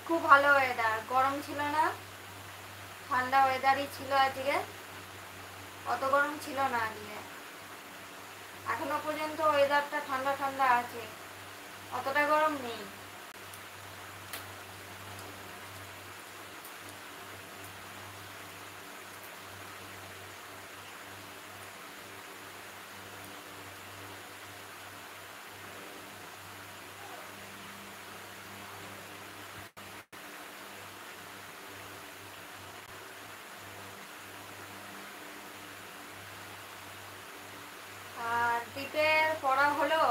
খুব ভালো ওয়েদার, গরম ছিল না, ঠান্ডা ওয়েদারই ছিল আজকে, অত গরম ছিল না আজকে। এখনো পর্যন্ত ওয়েদারটা ঠান্ডা ঠান্ডা আছে, অতটা গরম নেই। আর দ্বীপের পড়া হলো?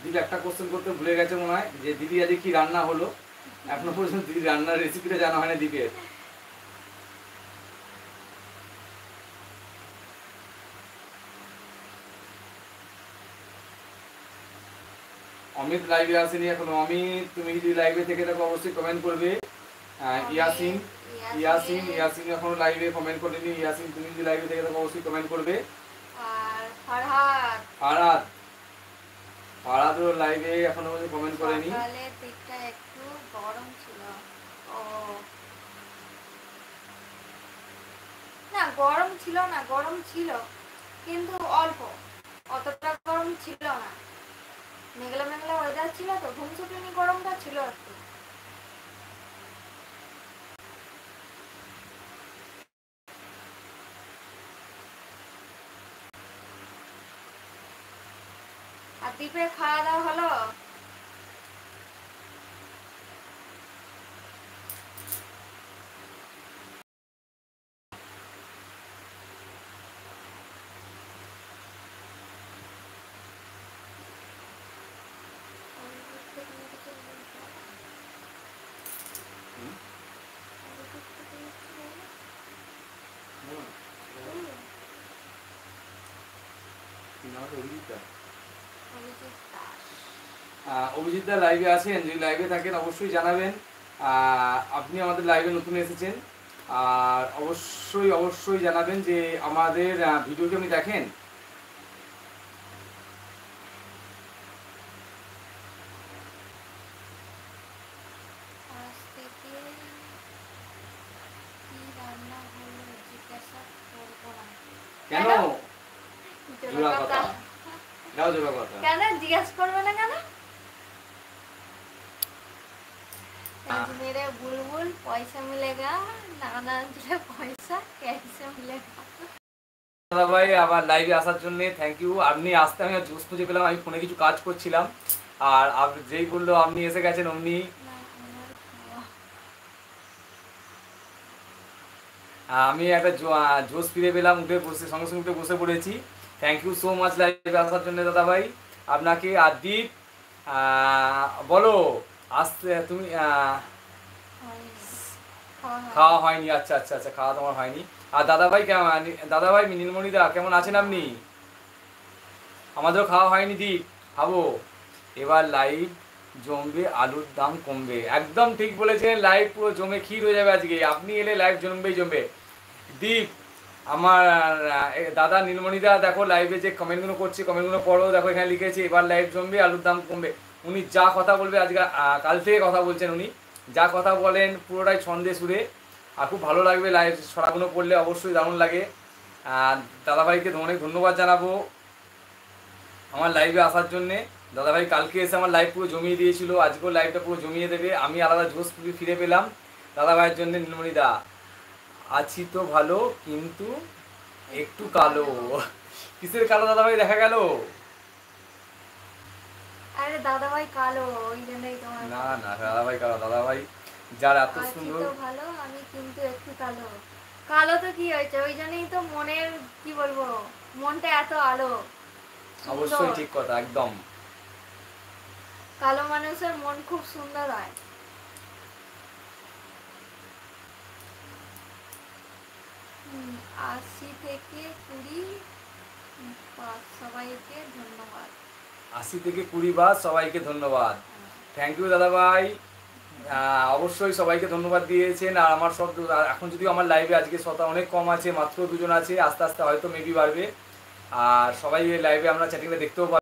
দিদি একটা কোশ্চেন করতে ভুলে গেছে মনে হয়, যে দিদি আজকে কি রান্না হলো। এখনো পর্যন্ত দিদি রান্নার রেসিপিটা জানা হয় না দীপের। অমিত লাইভে আসেনি এখনো। অমিত, তুমি যদি লাইভে থেকে থাকো অবশ্যই কমেন্ট করবে। ইয়াসিন ইয়াসিন ইয়াসিন এখনো লাইভে কমেন্ট করেনি। ইয়াসিন, তুমি যদি লাইভে থেকে থাকো অবশ্যই কমেন্ট করবে। আর ফারহাদ, ফারাদ, ফারাদও লাইভে এখনো কমেন্ট করেনি। সকালের দিকটা একটু গরম ছিল। ও না, গরম ছিল না, গরম ছিল কিন্তু অল্প, অতটা গরম ছিল না। মেঘলা মেঘলা ওয়েদার ছিল তো, ঘুমছুটিনি গরমটা ছিল একটু। আর দ্বীপের খাওয়া দাওয়া হলো? অভিজিৎ দা লাইভে আছেন? যদি লাইভে থাকেন অবশ্যই জানাবেন। আপনি আমাদের লাইভে নতুন এসেছেন, আর অবশ্যই অবশ্যই জানাবেন যে আমাদের ভিডিওটি আপনি দেখেন। কেন? জোড়া কথা, এটাও জোড়া কথা। কেন জিজ্ঞেস করবে না কেন? मेरे बुलबुल पैसा मिलेगा, नाना दिले पैसा कैसे मिलेगा? দাদা ভাই আমার লাইভে আসার জন্য থ্যাংক ইউ। আপনি আসতে আমি জোস খুঁজে পেলাম, আমি ফোনে কিছু কাজ করছিলাম, আর যেই বললো আপনি এসে গেছেন অমনি আমি একটা জোস ফিরে পেলাম, উঠে বসে সঙ্গে সঙ্গে উঠে বসে পড়েছি। থ্যাংক ইউ সো মাচ লাইভে আসার জন্য দাদা ভাই আপনাকে। আর দীপ, বলো আসতে তুমি খাওয়া হয়নি? আচ্ছা আচ্ছা আচ্ছা, খাওয়া তোমার হয়নি। আর দাদা ভাই কেমন, দাদা ভাই নীলমণিদা কেমন আছেন আপনি? আমাদেরও খাওয়া হয়নি দীপ, খাবো। এবার লাইভ জমবে, আলুর দাম কমবে। একদম ঠিক বলেছেন, লাইভ পুরো জমে ক্ষীর হয়ে যাবে আজকে। আপনি এলে লাইভ জমবেই জমবে। দীপ, আমার দাদা নীলমণিদা দেখো লাইভে যে কমেন্টগুলো করছে, কমেন্টগুলো পড়ো, দেখো এখানে লিখেছে এবার লাইভ জমবে, আলুর দাম কমবে। উনি যা কথা বলবে আজকে, কাল থেকে কথা বলছেন উনি, যা কথা বলেন পুরোটাই ছন্দে সুরে। আর খুব ভালো লাগবে লাইভ ছড়াগুলো পড়লে, অবশ্যই দারুণ লাগে। দাদাভাইকে অনেক ধন্যবাদ জানাবো আমার লাইভে আসার জন্যে। দাদাভাই কালকে এসে আমার লাইভ পুরো জমিয়ে দিয়েছিল, আজকেও লাইভটা পুরো জমিয়ে দেবে। আমি আলাদা জোশ ফিরে পেলাম দাদাভাইয়ের জন্য। নীলমণিদা, আছি তো ভালো কিন্তু একটু কালো। কিসের কালো দাদাভাই দেখা গেল? আরে দাদাভাই কালো, ওই জন্যই তোমার। না না, দাদাভাই কালো? দাদাভাই যার এত সুন্দর। তো ভালো, আমি কিন্তু একটু কালো। কালো তো কি হয়েছে, ওই জন্যই তো মনের, কি বলবো, মনটা এত আলো। অবশ্যই ঠিক কথা, একদম। কালো মানুষের মন খুব সুন্দর হয়। আশি থেকে 20 সবাইকে ধন্যবাদ। 80 থেকে 20 বার সবাইকে ধন্যবাদ। থ্যাংক ইউ দাদা ভাই, অবশ্যই সবাইকে ধন্যবাদ দিয়েছেন। আর আমার সব এখন যদিও আমার লাইভে আজকে শ্রোতা অনেক কম আছে, মাত্র 2 জন আছে, আস্তে আস্তে হয়তো মেবি বাড়বে। আর সবাই লাইভে আমরা চ্যাটিংটা দেখতেও পারি।